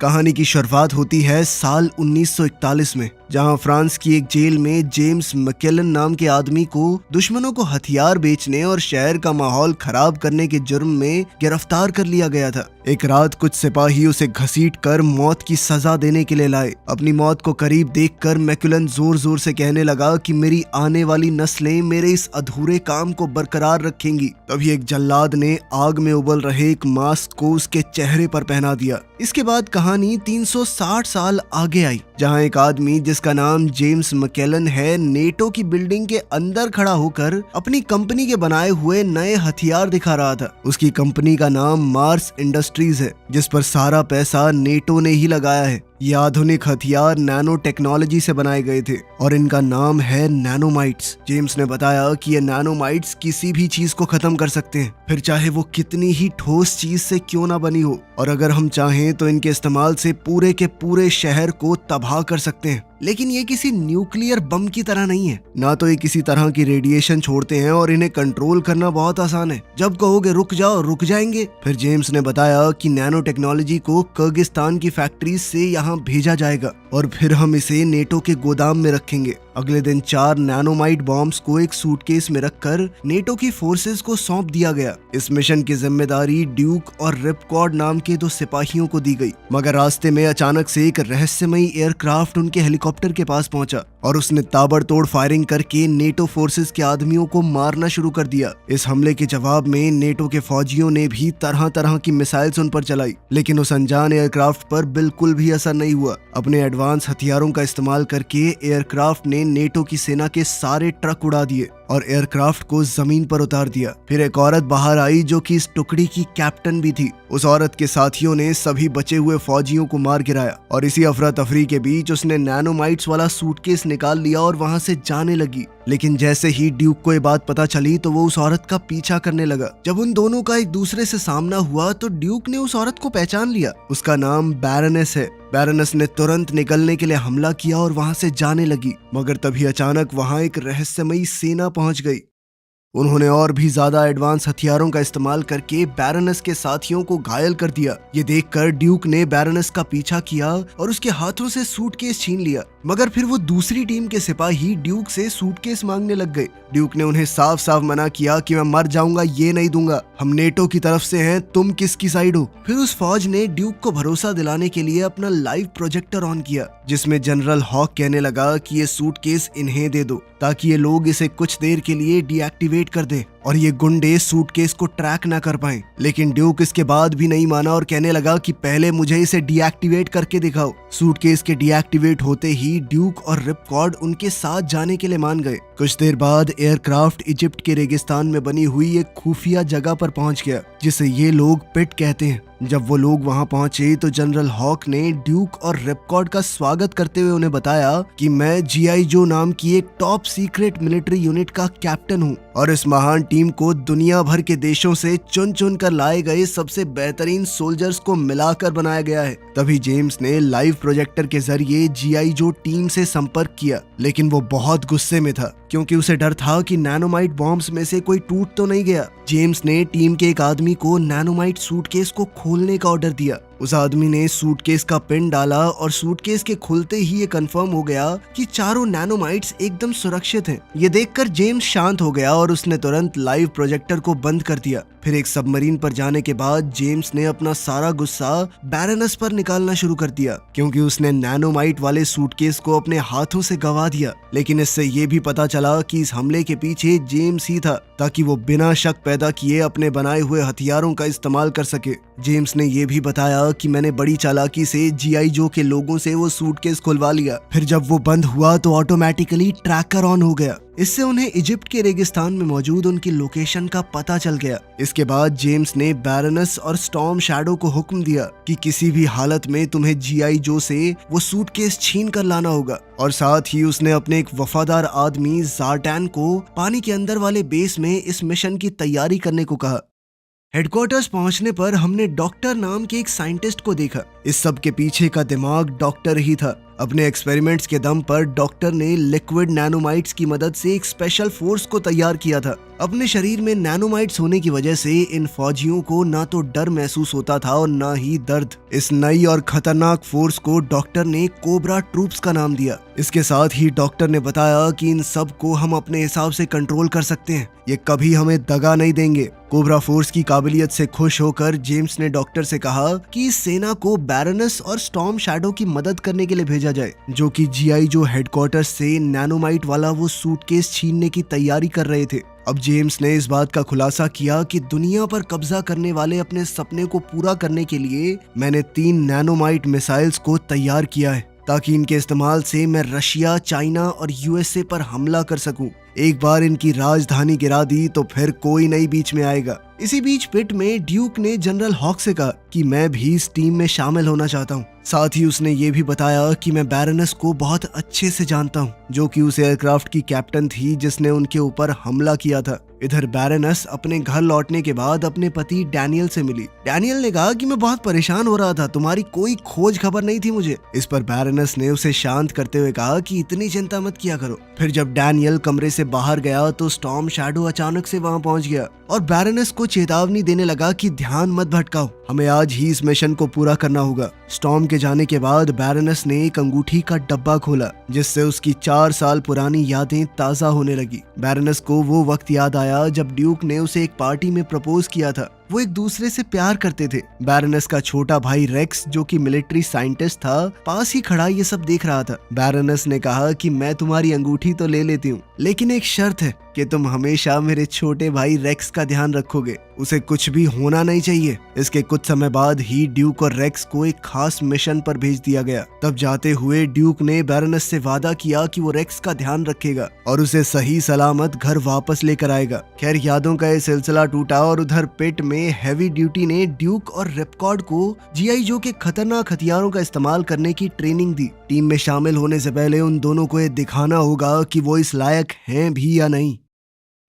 कहानी की शुरुआत होती है साल 1941 में, जहां फ्रांस की एक जेल में जेम्स मैकेलन नाम के आदमी को दुश्मनों को हथियार बेचने और शहर का माहौल खराब करने के जुर्म में गिरफ्तार कर लिया गया था। एक रात कुछ सिपाही उसे घसीट कर मौत की सजा देने के लिए लाए। अपनी मौत को करीब देखकर मैकेलन जोर जोर से कहने लगा कि मेरी आने वाली नस्लें मेरे इस अधूरे काम को बरकरार रखेंगी। तभी एक जल्लाद ने आग में उबल रहे एक मास्क को उसके चेहरे पर पहना दिया। इसके बाद कहानी 360 साल आगे आई, जहां एक आदमी जिसका नाम जेम्स मैकेलन है, नेटो की बिल्डिंग के अंदर खड़ा होकर अपनी कंपनी के बनाए हुए नए हथियार दिखा रहा था। उसकी कंपनी का नाम मार्स इंडस्ट्रीज है, जिस पर सारा पैसा नेटो ने ही लगाया है। ये आधुनिक हथियार नैनो टेक्नोलॉजी से बनाए गए थे और इनका नाम है नैनोमाइट्स। जेम्स ने बताया कि ये नैनोमाइट्स किसी भी चीज को खत्म कर सकते हैं, फिर चाहे वो कितनी ही ठोस चीज से क्यों ना बनी हो, और अगर हम चाहें तो इनके इस्तेमाल से पूरे के पूरे शहर को तबाह कर सकते हैं। लेकिन ये किसी न्यूक्लियर बम की तरह नहीं है, ना तो ये किसी तरह की रेडिएशन छोड़ते हैं और इन्हें कंट्रोल करना बहुत आसान है। जब कहोगे रुक जाओ, रुक जाएंगे। फिर जेम्स ने बताया कि नैनो टेक्नोलॉजी को किर्गिस्तान की फैक्ट्री से यहाँ भेजा जाएगा और फिर हम इसे नेटो के गोदाम में रखेंगे। अगले दिन 4 नैनोमाइट बॉम्ब्स को एक सूटकेस में रखकर नेटो की फोर्सेस को सौंप दिया गया। इस मिशन की जिम्मेदारी ड्यूक और रिपकॉर्ड नाम के 2 सिपाहियों को दी गई, मगर रास्ते में अचानक से एक रहस्यमयी एयरक्राफ्ट उनके हेलीकॉप्टर के पास पहुंचा और उसने ताबड़तोड़ फायरिंग करके नेटो फोर्सेस के आदमियों को मारना शुरू कर दिया। इस हमले के जवाब में नेटो के फौजियों ने भी तरह तरह की मिसाइल्स उन पर चलाई, लेकिन उस अनजान एयरक्राफ्ट पर बिल्कुल भी असर नहीं हुआ। अपने एडवांस हथियारों का इस्तेमाल करके एयरक्राफ्ट ने नेटो की सेना के सारे ट्रक उड़ा दिए और एयरक्राफ्ट को जमीन पर उतार दिया। फिर एक औरत बाहर आई जो कि इस टुकड़ी की कैप्टन भी थी। उस औरत के साथियों ने सभी बचे हुए फौजियों को मार गिराया और इसी अफरा तफरी के बीच उसने नैनोमाइट्स वाला सूटकेस निकाल लिया और वहां से जाने लगी। लेकिन जैसे ही ड्यूक को ये बात पता चली तो वो उस औरत का पीछा करने लगा। जब उन दोनों का एक दूसरे से सामना हुआ तो ड्यूक ने उस औरत को पहचान लिया। उसका नाम बैरनेस है। बैरनेस ने तुरंत निकलने के लिए हमला किया और वहां से जाने लगी, मगर तभी अचानक वहां एक रहस्यमयी सेना पहुंच गई। उन्होंने और भी ज्यादा एडवांस हथियारों का इस्तेमाल करके बैरनेस के साथियों को घायल कर दिया। ये देखकर ड्यूक ने बैरनेस का पीछा किया और उसके हाथों से सूटकेस छीन लिया, मगर फिर वो दूसरी टीम के सिपाही ड्यूक से सूटकेस मांगने लग गए। ड्यूक ने उन्हें साफ साफ मना किया कि मैं मर जाऊंगा, ये नहीं दूंगा, हम नेटो की तरफ से हैं, तुम किसकी साइड हो। फिर उस फौज ने ड्यूक को भरोसा दिलाने के लिए अपना लाइव प्रोजेक्टर ऑन किया, जिसमें जनरल हॉक कहने लगा कि ये सूटकेस इन्हें दे दो ताकि ये लोग इसे कुछ देर के लिए डीएक्टिवेट कर दें और ये गुंडे सूटकेस को ट्रैक ना कर पाएं। लेकिन ड्यूक इसके बाद भी नहीं माना और कहने लगा कि पहले मुझे इसे डीएक्टिवेट करके दिखाओ। सूटकेस के डीएक्टिवेट होते ही ड्यूक और रिपकॉर्ड उनके साथ जाने के लिए मान गए। कुछ देर बाद एयरक्राफ्ट इजिप्ट के रेगिस्तान में बनी हुई एक खुफिया जगह पर पहुंच गया, जिसे ये लोग पिट कहते हैं। जब वो लोग वहां पहुंचे तो जनरल हॉक ने ड्यूक और रिपकॉर्ड का स्वागत करते हुए उन्हें बताया कि मैं जीआई जो नाम की एक टॉप सीक्रेट मिलिट्री यूनिट का कैप्टन हूं और इस महान टीम को दुनिया भर के देशों से चुन चुन कर लाए गए सबसे बेहतरीन सोल्जर्स को मिलाकर बनाया गया है। तभी जेम्स ने लाइव प्रोजेक्टर के जरिए जीआई जो टीम से संपर्क किया, लेकिन वो बहुत गुस्से में था क्योंकि उसे डर था कि नैनोमाइट बॉम्ब्स में से कोई टूट तो नहीं गया। जेम्स ने टीम के एक आदमी को नैनोमाइट सूटकेस को खोलने का ऑर्डर दिया। उस आदमी ने सूटकेस का पिन डाला और सूटकेस के खुलते ही ये कंफर्म हो गया कि चारों नैनोमाइट्स एकदम सुरक्षित हैं। ये देखकर जेम्स शांत हो गया और उसने तुरंत लाइव प्रोजेक्टर को बंद कर दिया। फिर एक सबमरीन पर जाने के बाद जेम्स ने अपना सारा गुस्सा बैरनेस पर निकालना शुरू कर दिया, क्योंकि उसने नैनोमाइट वाले सूटकेस को अपने हाथों से गवा दिया। लेकिन इससे ये भी पता चला कि इस हमले के पीछे जेम्स ही था, ताकि वो बिना शक पैदा किए अपने बनाए हुए हथियारों का इस्तेमाल कर सके। जेम्स ने ये भी बताया कि मैंने बड़ी चालाकी से जीआई जो के लोगों से वो सूटकेस खुलवा लिया। फिर जब वो बंद हुआ तो ऑटोमेटिकली ट्रैकर ऑन हो गया। इससे उन्हें इजिप्ट के रेगिस्तान में मौजूद उनकी लोकेशन का पता चल गया। इसके बाद जेम्स ने बैरनेस और स्टॉर्म शैडो को हुक्म दिया कि किसी भी हालत में तुम्हें जीआई जो से वो सूटकेस छीन कर लाना होगा, और साथ ही उसने अपने एक वफादार आदमी ज़ार्टैन को पानी के अंदर वाले बेस में इस मिशन की तैयारी करने को कहा। हेडक्वार्टर्स पहुंचने पर हमने डॉक्टर नाम के एक साइंटिस्ट को देखा। इस सब के पीछे का दिमाग डॉक्टर ही था। अपने एक्सपेरिमेंट्स के दम पर डॉक्टर ने लिक्विड नैनोमाइट्स की मदद से एक स्पेशल फोर्स को तैयार किया था। अपने शरीर में नैनोमाइट्स होने की वजह से इन फौजियों को ना तो डर महसूस होता था और ना ही दर्द। इस नई और खतरनाक फोर्स को डॉक्टर ने कोबरा ट्रूप्स का नाम दिया। इसके साथ ही डॉक्टर ने बताया कि इन सब को हम अपने हिसाब से कंट्रोल कर सकते हैं, ये कभी हमें दगा नहीं देंगे। कोबरा फोर्स की काबिलियत से खुश होकर जेम्स ने डॉक्टर से कहा कि इस सेना को बैरनस और स्टॉर्म शैडो की मदद करने के लिए भेजा जाए, जो कि जीआई जो हेडक्वार्टर्स से नैनोमाइट वाला वो सूटकेस छीनने की तैयारी कर रहे थे। अब जेम्स ने इस बात का खुलासा किया कि दुनिया पर कब्जा करने वाले अपने सपने को पूरा करने के लिए मैंने 3 नैनोमाइट मिसाइल्स को तैयार किया है, ताकि इनके इस्तेमाल से मैं रशिया, चाइना और यूएसए पर हमला कर सकूं। एक बार इनकी राजधानी गिरा दी तो फिर कोई नहीं बीच में आएगा। इसी बीच पिट में ड्यूक ने जनरल हॉक से कहा कि मैं भी इस टीम में शामिल होना चाहता हूँ। साथ ही उसने ये भी बताया कि मैं बैरनस को बहुत अच्छे से जानता हूँ, जो कि उस एयरक्राफ्ट की कैप्टन थी जिसने उनके ऊपर हमला किया था। इधर बैरनस अपने घर लौटने के बाद अपने पति डैनियल से मिली। डैनियल ने कहा कि मैं बहुत परेशान हो रहा था, तुम्हारी कोई खोज खबर नहीं थी मुझे। इस पर बैरनस ने उसे शांत करते हुए कहा कि इतनी चिंता मत किया करो। फिर जब डैनियल कमरे से बाहर गया तो स्टॉर्म शैडो अचानक से वहां पहुंच गया और बैरनस को चेतावनी देने लगा कि ध्यान मत भटकाओ, हमें आज ही इस मिशन को पूरा करना होगा। स्टॉर्म के जाने के बाद बैरनस ने एक अंगूठी का डब्बा खोला, जिससे उसकी 4 साल पुरानी यादें ताजा होने लगी। बैरनस को वो वक्त याद आया जब ड्यूक ने उसे एक पार्टी में प्रपोज किया था। वो एक दूसरे से प्यार करते थे। बैरनस का छोटा भाई रेक्स, जो कि मिलिट्री साइंटिस्ट था, पास ही खड़ा ये सब देख रहा था। बैरनस ने कहा कि मैं तुम्हारी अंगूठी तो ले लेती हूँ, लेकिन एक शर्त है कि तुम हमेशा मेरे छोटे भाई रेक्स का ध्यान रखोगे, उसे कुछ भी होना नहीं चाहिए। इसके कुछ समय बाद ही ड्यूक और रेक्स को एक खास मिशन पर भेज दिया गया। तब जाते हुए ड्यूक ने बैरनस से वादा किया कि वो रेक्स का ध्यान रखेगा और उसे सही सलामत घर वापस लेकर आएगा। खैर, यादों का ये सिलसिला टूटा और उधर पिट में हैवी ड्यूटी ने ड्यूक और रिपकॉर्ड को जीआई जो के खतरनाक हथियारों का इस्तेमाल करने की ट्रेनिंग दी। टीम में शामिल होने से पहले उन दोनों को ये दिखाना होगा कि वो इस लायक हैं भी या नहीं।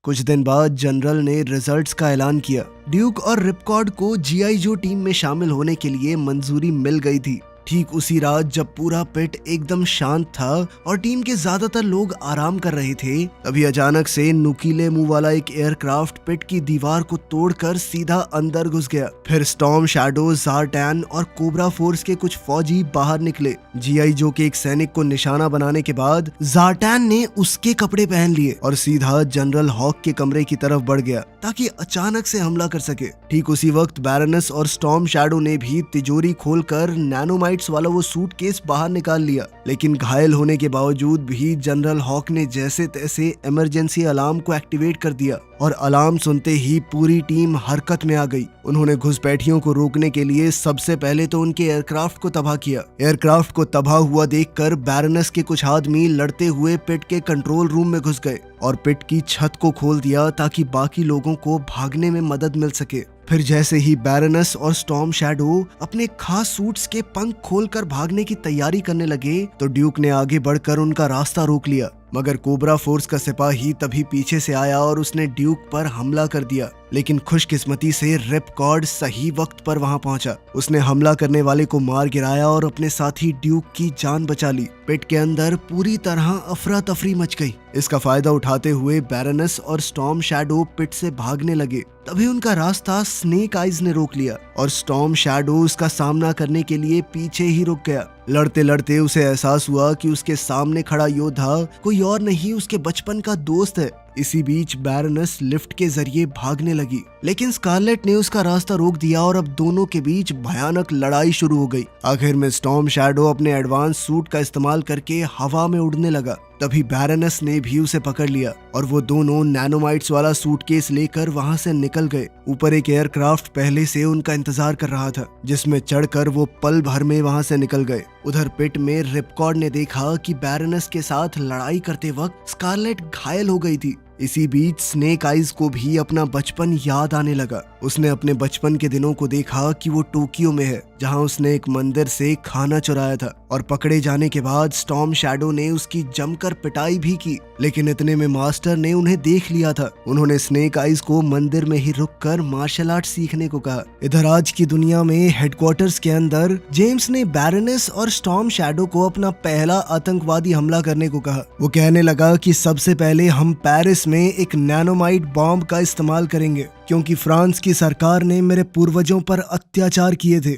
कुछ दिन बाद जनरल ने रिजल्ट्स का ऐलान किया। ड्यूक और रिपकॉर्ड को जीआई जो टीम में शामिल होने के लिए मंजूरी मिल गई थी। ठीक उसी रात जब पूरा पिट एकदम शांत था और टीम के ज्यादातर लोग आराम कर रहे थे, तभी अचानक से नुकीले मुंह वाला एक एयरक्राफ्ट पिट की दीवार को तोड़कर सीधा अंदर घुस गया। फिर स्टॉर्म शैडो, ज़ार्टैन और कोबरा फोर्स के कुछ फौजी बाहर निकले। जीआई जो के एक सैनिक को निशाना बनाने के बाद ज़ार्टैन ने उसके कपड़े पहन लिए और सीधा जनरल हॉक के कमरे की तरफ बढ़ गया ताकि अचानक से हमला कर सके। ठीक उसी वक्त बैरनस और स्टॉर्म शैडो ने भी तिजोरी खोलकर नैनोमाइट्स वाला वो सूटकेस बाहर निकाल लिया, लेकिन घायल होने के बावजूद भी जनरल हॉक ने जैसे तैसे इमरजेंसी अलार्म को एक्टिवेट कर दिया और अलार्म सुनते ही पूरी टीम हरकत में आ गई। उन्होंने घुसपैठियों को रोकने के लिए सबसे पहले तो उनके एयरक्राफ्ट को तबाह किया। एयरक्राफ्ट को तबाह हुआ देखकर बैरनस के कुछ आदमी लड़ते हुए पिट के कंट्रोल रूम में घुस गए और पिट की छत को खोल दिया ताकि बाकी लोगों को भागने में मदद मिल सके। फिर जैसे ही बैरनस और स्टॉर्म शैडो अपने खास सूट्स के पंख खोलकर भागने की तैयारी करने लगे तो ड्यूक ने आगे बढ़कर उनका रास्ता रोक लिया, मगर कोबरा फोर्स का सिपाही तभी पीछे से आया और उसने ड्यूक पर हमला कर दिया। लेकिन खुशकिस्मती से रिपकॉर्ड सही वक्त पर वहां पहुंचा। उसने हमला करने वाले को मार गिराया और अपने साथी ड्यूक की जान बचा ली। पिट के अंदर पूरी तरह अफरा तफरी मच गई। इसका फायदा उठाते हुए बैरनस और स्टॉर्म शैडो पिट से भागने लगे। तभी उनका रास्ता स्नेक आइज ने रोक लिया और स्टॉर्म शैडो उसका सामना करने के लिए पीछे ही रुक गया। लड़ते लड़ते उसे एहसास हुआ कि उसके सामने खड़ा योद्धा कोई और नहीं, उसके बचपन का दोस्त है। इसी बीच बैरनस लिफ्ट के जरिए भागने लगी, लेकिन स्कारलेट ने उसका रास्ता रोक दिया और अब दोनों के बीच भयानक लड़ाई शुरू हो गई। आखिर में स्टॉर्म शैडो अपने एडवांस सूट का इस्तेमाल करके हवा में उड़ने लगा। तभी बैरनस ने भी उसे पकड़ लिया और वो दोनों नैनोमाइट्स वाला सूटकेस लेकर वहां से निकल गए। ऊपर एक एयरक्राफ्ट पहले से उनका इंतजार कर रहा था, जिसमें चढ़कर वो पल भर में वहां से निकल गए। उधर पिट में रिपकॉर्ड ने देखा कि बैरनस के साथ लड़ाई करते वक्त स्कारलेट घायल हो गई थी। इसी बीच स्नेक आइज को भी अपना बचपन याद आने लगा। उसने अपने बचपन के दिनों को देखा कि वो टोक्यो में है, जहां उसने एक मंदिर से खाना चुराया था और पकड़े जाने के बाद स्टॉर्म शैडो ने उसकी जमकर पिटाई भी की, लेकिन इतने में मास्टर ने उन्हें देख लिया था। उन्होंने स्नेक आइज को मंदिर में ही रुककर मार्शल आर्ट सीखने को कहा। इधर आज की दुनिया में हेडक्वार्टर्स के अंदर जेम्स ने बैरोनेस और स्टॉर्म शैडो को अपना पहला आतंकवादी हमला करने को कहा। वो कहने लगा कि सबसे पहले हम पेरिस में एक नैनोमाइट बॉम्ब का इस्तेमाल करेंगे, क्योंकि फ्रांस की सरकार ने मेरे पूर्वजों पर अत्याचार किए थे।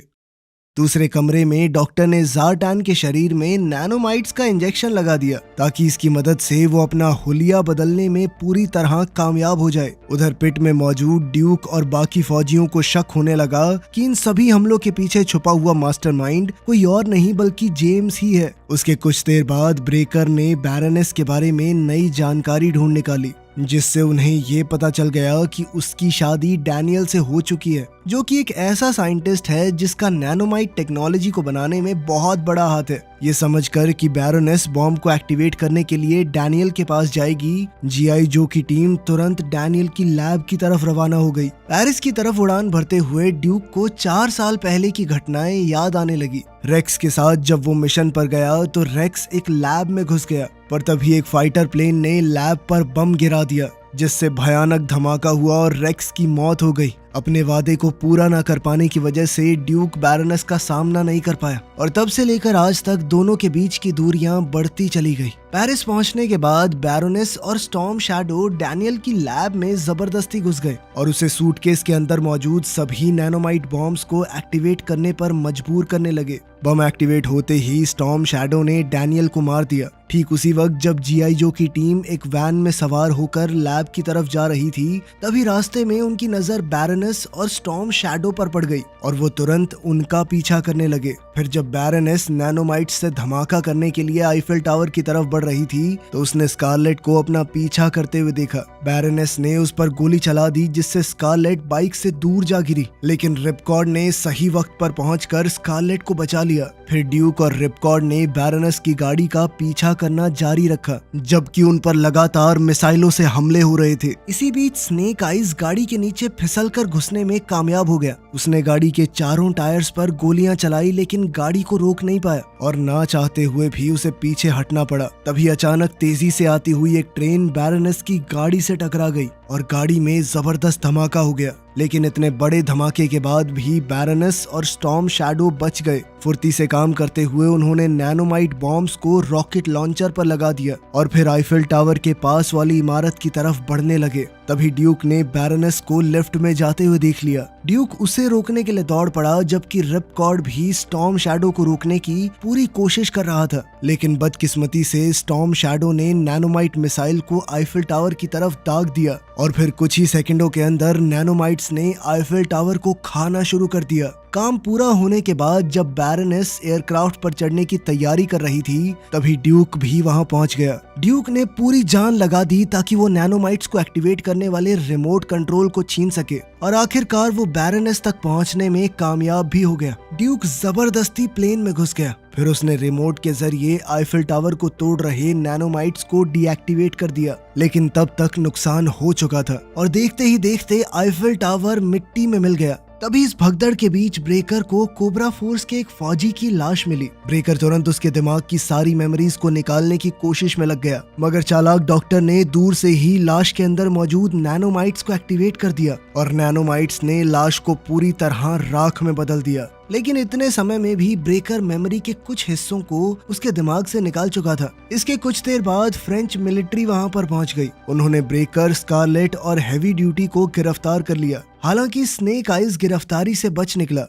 दूसरे कमरे में डॉक्टर ने ज़ार्टैन के शरीर में नैनोमाइट्स का इंजेक्शन लगा दिया ताकि इसकी मदद से वो अपना हुलिया बदलने में पूरी तरह कामयाब हो जाए। उधर पिट में मौजूद ड्यूक और बाकी फौजियों को शक होने लगा कि इन सभी हमलों के पीछे छुपा हुआ मास्टरमाइंड कोई और नहीं बल्कि जेम्स ही है। उसके कुछ देर बाद ब्रेकर ने बैरोनेस के बारे में नई जानकारी ढूंढ निकाली, जिससे उन्हें ये पता चल गया कि उसकी शादी डैनियल से हो चुकी है, जो कि एक ऐसा साइंटिस्ट है जिसका नैनोमाइट टेक्नोलॉजी को बनाने में बहुत बड़ा हाथ है। ये समझकर कि बैरोनेस बॉम्ब को एक्टिवेट करने के लिए डैनियल के पास जाएगी, जीआई जो की टीम तुरंत डैनियल की लैब की तरफ रवाना हो गई। पेरिस की तरफ उड़ान भरते हुए ड्यूक को 4 साल पहले की घटनाएं याद आने लगी। रेक्स के साथ जब वो मिशन पर गया तो रेक्स एक लैब में घुस गया, पर तभी एक फाइटर प्लेन ने लैब पर बम गिरा दिया, जिससे भयानक धमाका हुआ और रेक्स की मौत हो गई। अपने वादे को पूरा न कर पाने की वजह से ड्यूक बैरोनेस का सामना नहीं कर पाया और तब से लेकर आज तक दोनों के बीच की दूरियां बढ़ती चली गई। पेरिस पहुंचने के बाद बैरोनेस और स्टॉर्म शैडो डैनियल की लैब में जबरदस्ती घुस गए और उसे सूटकेस के अंदर मौजूद सभी नैनोमाइट बॉम्ब्स को एक्टिवेट करने पर मजबूर करने लगे। बम एक्टिवेट होते ही स्टॉर्म शैडो ने डैनियल को मार दिया। ठीक उसी वक्त जब जीआई जो की टीम एक वैन में सवार होकर लैब की तरफ जा रही थी, तभी रास्ते में उनकी नजर बैरोनेस और स्टॉर्म शैडो पर पड़ गई और वो तुरंत उनका पीछा करने लगे। फिर जब बैरोनेस नैनोमाइट से धमाका करने के लिए आईफिल टावर की तरफ बढ़ रही थी तो उसने स्कारलेट को अपना पीछा करते हुए देखा। बैरोनेस ने उस पर गोली चला दी, जिससे स्कारलेट बाइक से दूर जा गिरी, लेकिन रिपकॉर्ड ने सही वक्त पर पहुंचकर स्कारलेट को बचा लिया। फिर ड्यूक और रिपकॉर्ड ने बैरोनेस की गाड़ी का पीछा करना जारी रखा, जबकि उन पर लगातार मिसाइलों से हमले हो रहे थे। इसी बीच स्नेक आइज गाड़ी के नीचे फिसलकर घुसने में कामयाब हो गया। उसने गाड़ी के चारों टायर्स पर गोलियां चलाई, लेकिन गाड़ी को रोक नहीं पाया और ना चाहते हुए भी उसे पीछे हटना पड़ा। तभी अचानक तेजी से आती हुई एक ट्रेन बैरोनेस की गाड़ी से टकरा गई और गाड़ी में जबरदस्त धमाका हो गया। लेकिन इतने बड़े धमाके के बाद भी बैरोनेस और स्टॉर्म शैडो बच गए। फुर्ती से काम करते हुए उन्होंने नैनोमाइट बॉम्ब्स को रॉकेट लॉन्चर पर लगा दिया और फिर आईफिल टावर के पास वाली इमारत की तरफ बढ़ने लगे। तभी ड्यूक ने बैरोनेस को लिफ्ट में जाते हुए देख लिया। ड्यूक उसे रोकने के लिए दौड़ पड़ा, जबकि रिपकॉर्ड भी स्टॉर्म शैडो को रोकने की पूरी कोशिश कर रहा था, लेकिन बदकिस्मती से स्टॉर्म शैडो ने नैनोमाइट मिसाइल को आईफिल टावर की तरफ दाग दिया और फिर कुछ ही सेकंडों के अंदर नैनोमाइट्स ने आईफिल टावर को खाना शुरू कर दिया। काम पूरा होने के बाद जब बैरोनेस एयरक्राफ्ट पर चढ़ने की तैयारी कर रही थी, तभी ड्यूक भी वहां पहुंच गया। ड्यूक ने पूरी जान लगा दी ताकि वो नैनोमाइट्स को एक्टिवेट करने वाले रिमोट कंट्रोल को छीन सके और आखिरकार वो बैरोनेस तक पहुंचने में कामयाब भी हो गया। ड्यूक जबरदस्ती प्लेन में घुस गया। फिर उसने रिमोट के जरिए आईफिल टावर को तोड़ रहे नैनोमाइट्स को डीएक्टिवेट कर दिया, लेकिन तब तक नुकसान हो चुका था और देखते ही देखते आईफिल टावर मिट्टी में मिल गया। तभी इस भगदड़ के बीच ब्रेकर को कोबरा फोर्स के एक फौजी की लाश मिली। ब्रेकर तुरंत उसके दिमाग की सारी मेमोरीज को निकालने की कोशिश में लग गया, मगर चालाक डॉक्टर ने दूर से ही लाश के अंदर मौजूद नैनोमाइट्स को एक्टिवेट कर दिया और नैनोमाइट्स ने लाश को पूरी तरह राख में बदल दिया। लेकिन इतने समय में भी ब्रेकर मेमोरी के कुछ हिस्सों को उसके दिमाग से निकाल चुका था। इसके कुछ देर बाद फ्रेंच मिलिट्री वहां पर पहुंच गई। उन्होंने ब्रेकर, स्कारलेट और हेवी ड्यूटी को गिरफ्तार कर लिया। हालांकि स्नेक आइज गिरफ्तारी से बच निकला।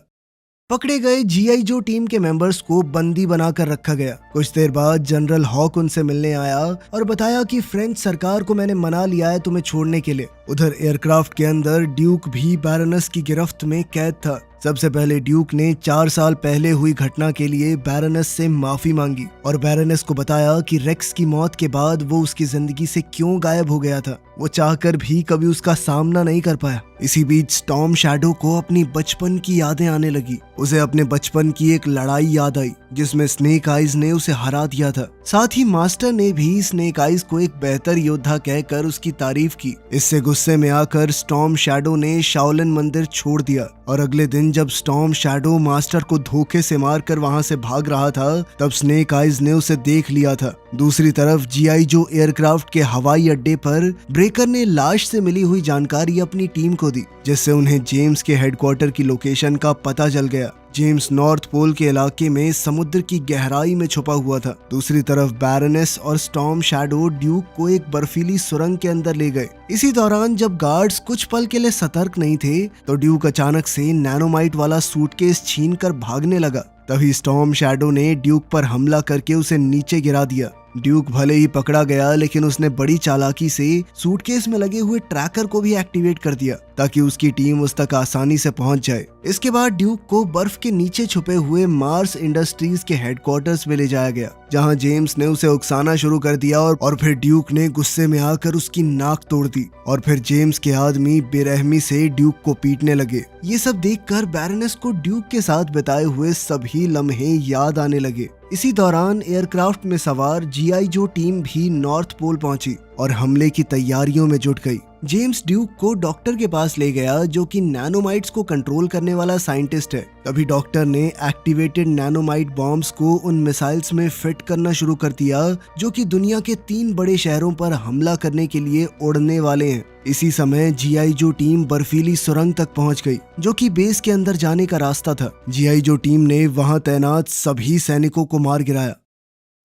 पकड़े गए जीआई जो टीम के मेंबर्स को बंदी बनाकर रखा गया। कुछ देर बाद जनरल हॉक उनसे मिलने आया और बताया कि फ्रेंच सरकार को मैंने मना लिया है तुम्हें छोड़ने के लिए। उधर एयरक्राफ्ट के अंदर ड्यूक भी बैरोनेस की गिरफ्त में कैद था। सबसे पहले ड्यूक ने 4 साल पहले हुई घटना के लिए बैरोनेस से माफी मांगी और बैरोनेस को बताया कि रेक्स की मौत के बाद वो उसकी जिंदगी से क्यों गायब हो गया था। वो चाहकर भी कभी उसका सामना नहीं कर पाया। इसी बीच स्टॉर्म शैडो को अपनी बचपन की यादें आने लगी। उसे अपने बचपन की एक लड़ाई याद आई जिसमें स्नेक आइज ने उसे हरा दिया था। साथ ही मास्टर ने भी स्नेक आइज को एक बेहतर योद्धा कहकर उसकी तारीफ की। इससे गुस्से में आकर स्टॉर्म शैडो ने शाओलिन मंदिर छोड़ दिया और अगले दिन जब स्टॉर्म शैडो मास्टर को धोखे से मारकर वहां से भाग रहा था तब स्नेक आइज ने उसे देख लिया था। दूसरी तरफ जीआई जो एयरक्राफ्ट के हवाई अड्डे पर ब्रेकर ने लाश से मिली हुई जानकारी अपनी टीम को दी, जिससे उन्हें जेम्स के हेडक्वार्टर की लोकेशन का पता चल गया। जेम्स नॉर्थ पोल के इलाके में समुद्र की गहराई में छुपा हुआ था। दूसरी तरफ बैरोनेस और स्टॉर्म शैडो ड्यूक को एक बर्फीली सुरंग के अंदर ले गए। इसी दौरान जब गार्ड्स कुछ पल के लिए सतर्क नहीं थे तो ड्यूक अचानक से नैनोमाइट वाला सूटकेस छीनकर भागने लगा। तभी स्टॉर्म शैडो ने ड्यूक पर हमला करके उसे नीचे गिरा दिया। ड्यूक भले ही पकड़ा गया लेकिन उसने बड़ी चालाकी से सूटकेस में लगे हुए ट्रैकर को भी एक्टिवेट कर दिया ताकि उसकी टीम उस तक आसानी से पहुंच जाए। इसके बाद ड्यूक को बर्फ के नीचे छुपे हुए मार्स इंडस्ट्रीज के हेडक्वार्टर्स में ले जाया गया, जहां जेम्स ने उसे उकसाना शुरू कर दिया और फिर ड्यूक ने गुस्से में आकर उसकी नाक तोड़ दी और फिर जेम्स के आदमी बेरहमी से ड्यूक को पीटने लगे। ये सब देखकर बैरोनेस को ड्यूक के साथ बिताए हुए सभी लम्हे याद आने लगे। इसी दौरान एयरक्राफ्ट में सवार जीआई जो टीम भी नॉर्थ पोल पहुंची और हमले की तैयारियों में जुट गई। जेम्स ड्यूक को डॉक्टर के पास ले गया जो कि नैनोमाइट्स को कंट्रोल करने वाला साइंटिस्ट है। तभी डॉक्टर ने एक्टिवेटेड नैनोमाइट बॉम्ब्स को उन मिसाइल्स में फिट करना शुरू कर दिया जो कि दुनिया के 3 बड़े शहरों पर हमला करने के लिए उड़ने वाले हैं। इसी समय जीआई जो टीम बर्फीली सुरंग तक पहुंच गई जो कि बेस के अंदर जाने का रास्ता था। जीआई जो टीम ने वहां तैनात सभी सैनिकों को मार गिराया।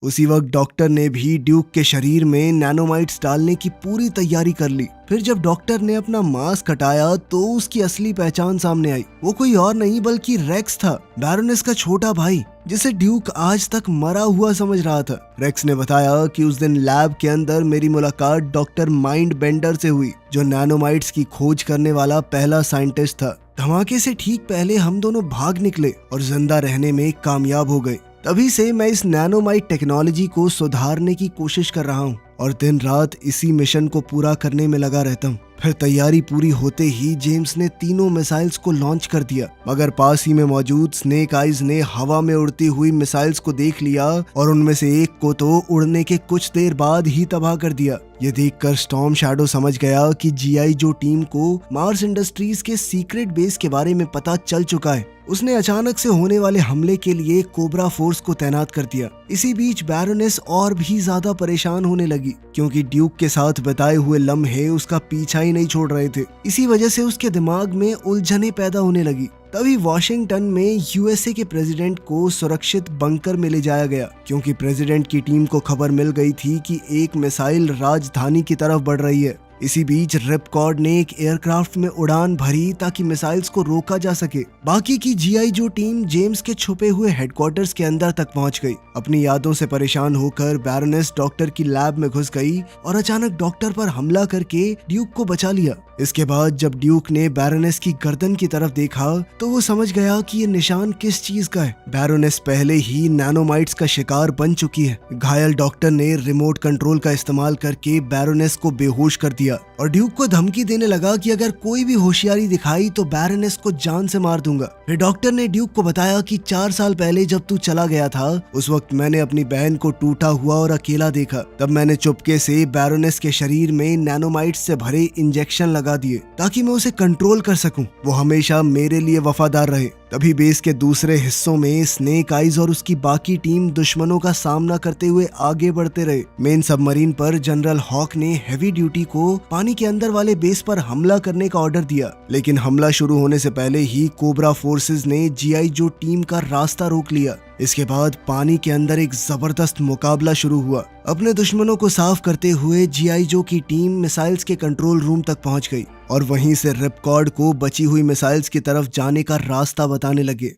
उसी वक्त डॉक्टर ने भी ड्यूक के शरीर में नैनोमाइट्स डालने की पूरी तैयारी कर ली। फिर जब डॉक्टर ने अपना मास्क हटाया तो उसकी असली पहचान सामने आई। वो कोई और नहीं बल्कि रेक्स था, बैरोनेस का छोटा भाई, जिसे ड्यूक आज तक मरा हुआ समझ रहा था। रेक्स ने बताया कि उस दिन लैब के अंदर मेरी मुलाकात डॉक्टर माइंड बेंडर से हुई जो नैनोमाइट्स की खोज करने वाला पहला साइंटिस्ट था। धमाके से ठीक पहले हम दोनों भाग निकले और जिंदा रहने में कामयाब हो गए। तभी से मैं इस नैनोमाइट टेक्नोलॉजी को सुधारने की कोशिश कर रहा हूँ और दिन रात इसी मिशन को पूरा करने में लगा रहता हूँ। फिर तैयारी पूरी होते ही जेम्स ने तीनों मिसाइल्स को लॉन्च कर दिया, मगर पास ही में मौजूद स्नेक आइज ने हवा में उड़ती हुई मिसाइल्स को देख लिया और उनमें से एक को तो उड़ने के कुछ देर बाद ही तबाह कर दिया। ये देखकर स्टॉर्म शैडो समझ गया कि जीआई जो टीम को मार्स इंडस्ट्रीज के सीक्रेट बेस के बारे में पता चल चुका है। उसने अचानक से होने वाले हमले के लिए कोबरा फोर्स को तैनात कर दिया। इसी बीच बैरोनेस और भी ज्यादा परेशान होने लगी क्योंकि ड्यूक के साथ बिताए हुए लम्हे उसका पीछा ही नहीं छोड़ रहे थे। इसी वजह से उसके दिमाग में उलझनें पैदा होने लगी। तभी वॉशिंगटन में यूएसए के प्रेसिडेंट को सुरक्षित बंकर में ले जाया गया क्योंकि प्रेसिडेंट की टीम को खबर मिल गई थी कि एक मिसाइल राजधानी की तरफ बढ़ रही है। इसी बीच रिपकॉर्ड ने एक एयरक्राफ्ट में उड़ान भरी ताकि मिसाइल्स को रोका जा सके। बाकी की जीआई जो टीम जेम्स के छुपे हुए हेडक्वार्टर्स के अंदर तक पहुंच गई। अपनी यादों से परेशान होकर बैरोनेस डॉक्टर की लैब में घुस गई और अचानक डॉक्टर पर हमला करके ड्यूक को बचा लिया। इसके बाद जब ड्यूक ने बैरोनेस की गर्दन की तरफ देखा तो वो समझ गया कि ये निशान किस चीज का है। बैरोनेस पहले ही नैनोमाइट्स का शिकार बन चुकी है। घायल डॉक्टर ने रिमोट कंट्रोल का इस्तेमाल करके बैरोनेस को बेहोश कर दिया और ड्यूक को धमकी देने लगा कि अगर कोई भी होशियारी दिखाई तो बैरोनेस को जान से मार दूंगा। फिर डॉक्टर ने ड्यूक को बताया कि 4 साल पहले जब तू चला गया था उस वक्त मैंने अपनी बहन को टूटा हुआ और अकेला देखा। तब मैंने चुपके से बैरोनेस के शरीर में नैनोमाइट्स से भरे इंजेक्शन लगा दिए ताकि मैं उसे कंट्रोल कर सकूं। वो हमेशा मेरे लिए वफादार रहे। तभी बेस के दूसरे हिस्सों में स्नेक आइज और उसकी बाकी टीम दुश्मनों का सामना करते हुए आगे बढ़ते रहे। मेन सबमरीन पर जनरल हॉक ने हेवी ड्यूटी को पानी के अंदर वाले बेस पर हमला करने का ऑर्डर दिया, लेकिन हमला शुरू होने से पहले ही कोबरा फोर्सेस ने जीआई जो टीम का रास्ता रोक लिया। इसके बाद पानी के अंदर एक जबरदस्त मुकाबला शुरू हुआ। अपने दुश्मनों को साफ करते हुए जीआई जो की टीम मिसाइल्स के कंट्रोल रूम तक पहुंच गई और वहीं से रिपकॉर्ड को बची हुई मिसाइल्स की तरफ जाने का रास्ता बताने लगे।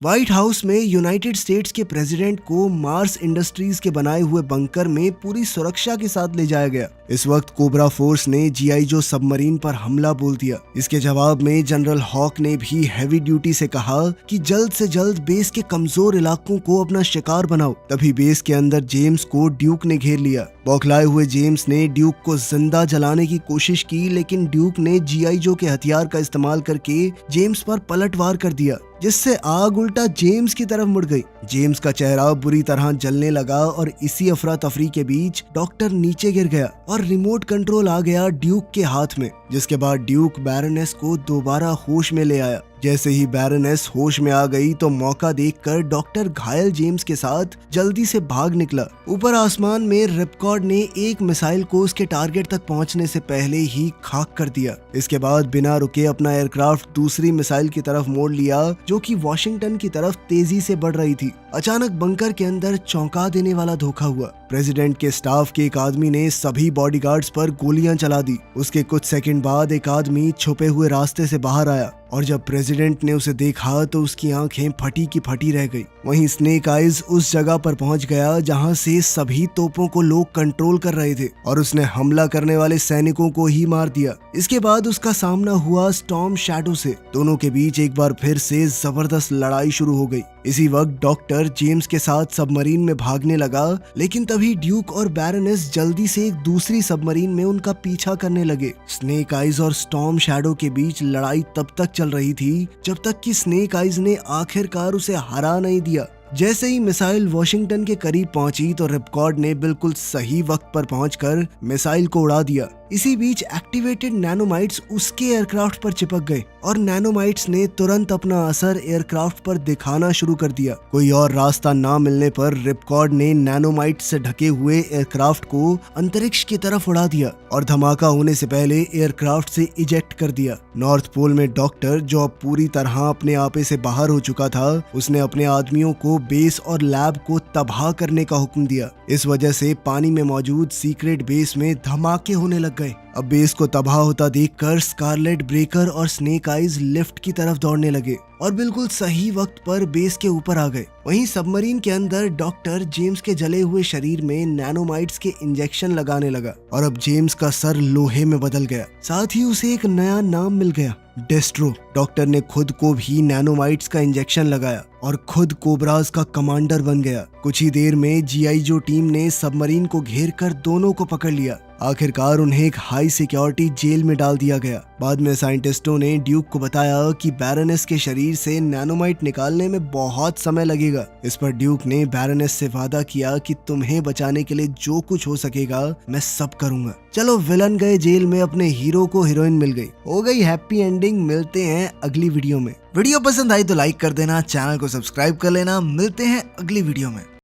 व्हाइट हाउस में यूनाइटेड स्टेट्स के प्रेसिडेंट को मार्स इंडस्ट्रीज के बनाए हुए बंकर में पूरी सुरक्षा के साथ ले जाया गया। इस वक्त कोबरा फोर्स ने जीआई जो सबमरीन पर हमला बोल दिया। इसके जवाब में जनरल हॉक ने भी हैवी ड्यूटी से कहा कि जल्द से जल्द बेस के कमजोर इलाकों को अपना शिकार बनाओ। तभी बेस के अंदर जेम्स को ड्यूक ने घेर लिया। बौखलाए हुए जेम्स ने ड्यूक को जिंदा जलाने की कोशिश की, लेकिन ड्यूक ने जीआई जो के हथियार का इस्तेमाल करके जेम्स पर पलटवार कर दिया, जिससे आग उल्टा जेम्स की तरफ मुड़ गई। जेम्स का चेहरा बुरी तरह जलने लगा और इसी अफरा तफरी के बीच डॉक्टर नीचे गिर गया और रिमोट कंट्रोल आ गया ड्यूक के हाथ में, जिसके बाद ड्यूक बैरोनेस को दोबारा होश में ले आया। जैसे ही बैरोनेस होश में आ गई तो मौका देखकर डॉक्टर घायल जेम्स के साथ जल्दी से भाग निकला। ऊपर आसमान में रिपकॉर्ड ने एक मिसाइल को उसके टारगेट तक पहुंचने से पहले ही खाक कर दिया। इसके बाद बिना रुके अपना एयरक्राफ्ट दूसरी मिसाइल की तरफ मोड़ लिया, जो कि वॉशिंगटन की तरफ तेजी से बढ़ रही थी। अचानक बंकर के अंदर चौंका देने वाला धोखा हुआ। प्रेसिडेंट के स्टाफ के एक आदमी ने सभी बॉडीगार्ड्स पर गोलियां चला दी। उसके कुछ सेकंड बाद एक आदमी छुपे हुए रास्ते से बाहर आया और जब प्रेसिडेंट ने उसे देखा तो उसकी आंखें फटी की फटी रह गई। वहीं स्नेक आइज उस जगह पर पहुंच गया जहां से सभी तोपों को लोग कंट्रोल कर रहे थे और उसने हमला करने वाले सैनिकों को ही मार दिया। इसके बाद उसका सामना हुआ स्टॉर्म शैडो से। दोनों के बीच एक बार फिर से जबरदस्त लड़ाई शुरू हो गई। इसी वक्त डॉक्टर जेम्स के साथ सबमरीन में भागने लगा, लेकिन तभी ड्यूक और बैरोनेस जल्दी से एक दूसरी सबमरीन में उनका पीछा करने लगे। स्नेक आइज और स्टॉर्म शैडो के बीच लड़ाई तब तक चल रही थी जब तक कि स्नेक आइज ने आखिरकार उसे हरा नहीं दिया। जैसे ही मिसाइल वॉशिंगटन के करीब पहुंची तो रिपकॉर्ड ने बिल्कुल सही वक्त पर पहुंचकर मिसाइल को उड़ा दिया। इसी बीच एक्टिवेटेड नैनोमाइट्स उसके एयरक्राफ्ट पर चिपक गए और नैनोमाइट्स ने तुरंत अपना असर एयरक्राफ्ट पर दिखाना शुरू कर दिया। कोई और रास्ता ना मिलने पर रिपकॉर्ड ने नैनोमाइट्स से ढके हुए एयरक्राफ्ट को अंतरिक्ष की तरफ उड़ा दिया और धमाका होने से पहले एयरक्राफ्ट से इजेक्ट कर दिया। नॉर्थ पोल में डॉक्टर, जो अब पूरी तरह अपने आपे से बाहर हो चुका था, उसने अपने आदमियों को बेस और लैब को तबाह करने का हुक्म दिया। इस वजह से पानी में मौजूद सीक्रेट बेस में धमाके होने लग गए। अब बेस को तबाह होता देखकर स्कारलेट ब्रेकर और स्नेक आइज लिफ्ट की तरफ दौड़ने लगे और बिल्कुल सही वक्त पर बेस के ऊपर आ गए। वहीं सबमरीन के अंदर डॉक्टर जेम्स के जले हुए शरीर में नैनोमाइट्स के इंजेक्शन लगाने लगा और अब जेम्स का सर लोहे में बदल गया। साथ ही उसे एक नया नाम मिल गया, डेस्ट्रो। डॉक्टर ने खुद को भी नैनोमाइट्स का इंजेक्शन लगाया और खुद कोबराज का कमांडर बन गया। कुछ ही देर में जीआई जो टीम ने सबमरीन को घेर कर दोनों को पकड़ लिया। आखिरकार उन्हें एक हाई सिक्योरिटी जेल में डाल दिया गया। बाद में साइंटिस्टों ने ड्यूक को बताया कि बैरोनेस के शरीर से नैनोमाइट निकालने में बहुत समय लगेगा। इस पर ड्यूक ने बैरोनेस से वादा किया कि तुम्हें बचाने के लिए जो कुछ हो सकेगा मैं सब करूंगा। चलो, विलन गए जेल में, अपने हीरो को हीरोइन मिल गई। हो गई हैप्पी एंडिंग। मिलते हैं अगली वीडियो में। वीडियो पसंद आई तो लाइक कर देना, चैनल को सब्सक्राइब कर लेना। मिलते हैं अगली वीडियो में।